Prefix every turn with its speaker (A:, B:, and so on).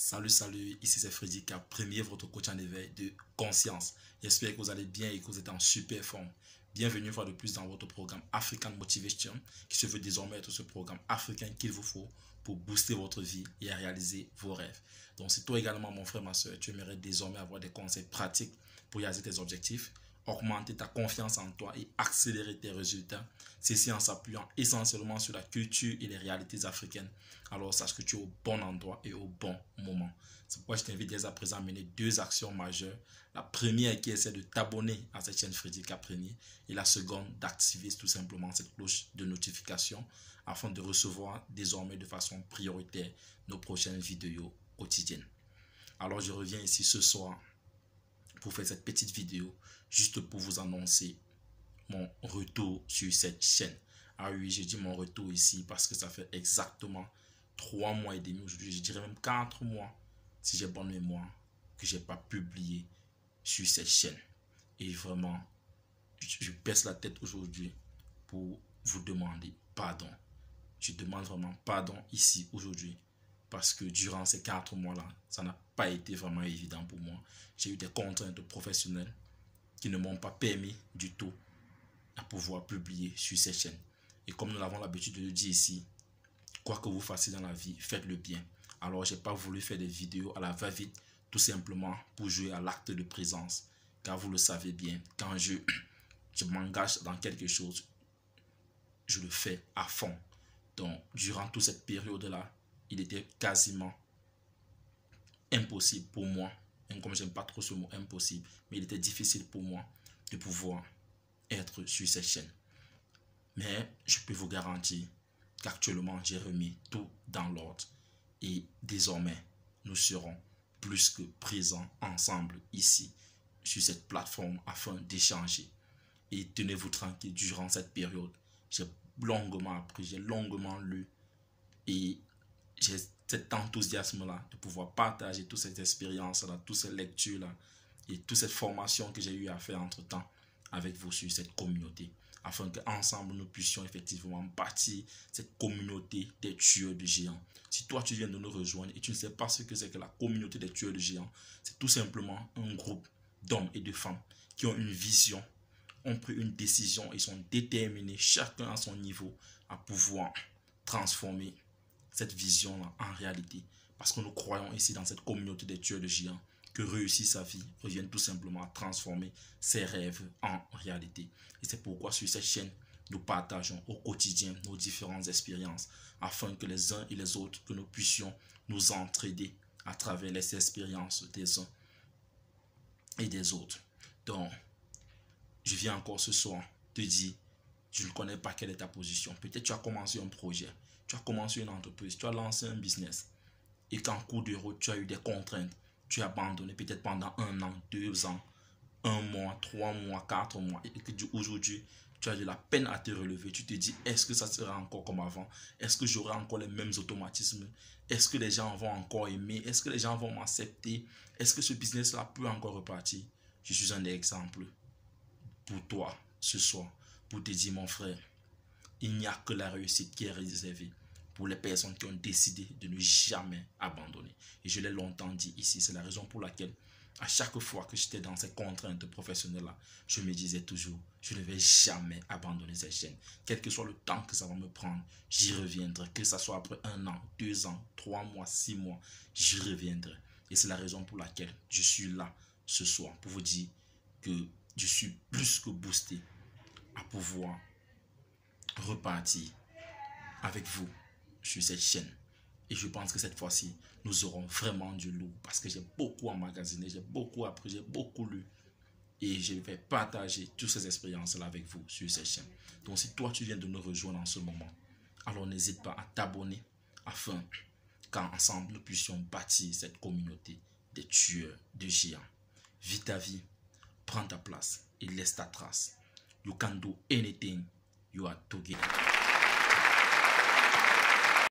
A: Salut, ici c'est Freddy Cap, premier votre coach en éveil de conscience. J'espère que vous allez bien et que vous êtes en super forme. Bienvenue une fois de plus dans votre programme African Motivation, qui se veut désormais être ce programme africain qu'il vous faut pour booster votre vie et réaliser vos rêves. Donc si toi également mon frère, ma soeur, tu aimerais désormais avoir des conseils pratiques pour réaliser tes objectifs, augmenter ta confiance en toi et accélérer tes résultats, ceci en s'appuyant essentiellement sur la culture et les réalités africaines, alors sache que tu es au bon endroit et au bon moment. C'est pourquoi je t'invite dès à présent à mener deux actions majeures. La première qui est de t'abonner à cette chaîne Freddy Cap Premier et la seconde d'activer tout simplement cette cloche de notification afin de recevoir désormais de façon prioritaire nos prochaines vidéos quotidiennes. Alors je reviens ici ce soir pour faire cette petite vidéo juste pour vous annoncer mon retour sur cette chaîne. Ah oui, j'ai dit mon retour ici parce que ça fait exactement 3 mois et demi aujourd'hui, je dirais même 4 mois si j'ai bonne mémoire, que j'ai pas publié sur cette chaîne. Et vraiment, je baisse la tête aujourd'hui pour vous demander pardon. Je demande vraiment pardon ici aujourd'hui parce que durant ces 4 mois-là, ça n'a pas été vraiment évident pour moi. J'ai eu des contraintes professionnelles qui ne m'ont pas permis du tout à pouvoir publier sur cette chaîne. Et comme nous l'avons l'habitude de le dire ici, quoi que vous fassiez dans la vie, faites-le bien. Alors, j'ai pas voulu faire des vidéos à la va-vite, tout simplement pour jouer à l'acte de présence. Car vous le savez bien, quand je m'engage dans quelque chose, je le fais à fond. Donc, durant toute cette période-là, il était quasiment impossible pour moi, même comme j'aime pas trop ce mot impossible, mais il était difficile pour moi de pouvoir être sur cette chaîne. Mais je peux vous garantir qu'actuellement, j'ai remis tout dans l'ordre. Et désormais, nous serons plus que présents ensemble ici, sur cette plateforme, afin d'échanger. Et tenez-vous tranquille, durant cette période, j'ai longuement appris, j'ai longuement lu. Et j'ai cet enthousiasme-là de pouvoir partager toute cette expérience-là, toutes ces lectures-là, et toute cette formation que j'ai eu à faire entre-temps avec vous sur cette communauté, afin qu'ensemble nous puissions effectivement bâtir cette communauté des tueurs de géants. Si toi tu viens de nous rejoindre et tu ne sais pas ce que c'est que la communauté des tueurs de géants, c'est tout simplement un groupe d'hommes et de femmes qui ont une vision, ont pris une décision et sont déterminés, chacun à son niveau, à pouvoir transformer cette vision-là en réalité. Parce que nous croyons ici dans cette communauté des tueurs de géants que réussir sa vie revient tout simplement à transformer ses rêves en réalité. Et c'est pourquoi sur cette chaîne, nous partageons au quotidien nos différentes expériences afin que les uns et les autres, que nous puissions nous entraider à travers les expériences des uns et des autres. Donc, je viens encore ce soir te dire, je ne connais pas quelle est ta position. Peut-être tu as commencé un projet, tu as commencé une entreprise, tu as lancé un business et qu'en cours de route, tu as eu des contraintes. Tu as abandonné peut-être pendant 1 an, 2 ans, 1 mois, 3 mois, 4 mois. Et que aujourd'hui, tu as de la peine à te relever. Tu te dis, est-ce que ça sera encore comme avant? Est-ce que j'aurai encore les mêmes automatismes? Est-ce que les gens vont encore aimer? Est-ce que les gens vont m'accepter? Est-ce que ce business-là peut encore repartir? Je suis un exemple pour toi ce soir, pour te dire, mon frère, il n'y a que la réussite qui est réservée pour les personnes qui ont décidé de ne jamais abandonner. Et je l'ai longtemps dit ici, c'est la raison pour laquelle à chaque fois que j'étais dans ces contraintes professionnelles-là, je me disais toujours, je ne vais jamais abandonner cette chaîne. Quel que soit le temps que ça va me prendre, j'y reviendrai. Que ça soit après 1 an, 2 ans, 3 mois, 6 mois, j'y reviendrai. Et c'est la raison pour laquelle je suis là ce soir, pour vous dire que je suis plus que boosté à pouvoir repartir avec vous sur cette chaîne. Et je pense que cette fois-ci, nous aurons vraiment du lourd parce que j'ai beaucoup emmagasiné, j'ai beaucoup appris, j'ai beaucoup lu. Et je vais partager toutes ces expériences-là avec vous sur cette chaîne. Donc si toi, tu viens de nous rejoindre en ce moment, alors n'hésite pas à t'abonner afin qu'ensemble, nous puissions bâtir cette communauté des tueurs de géants. Vis ta vie, prends ta place et laisse ta trace. You can do anything you are together.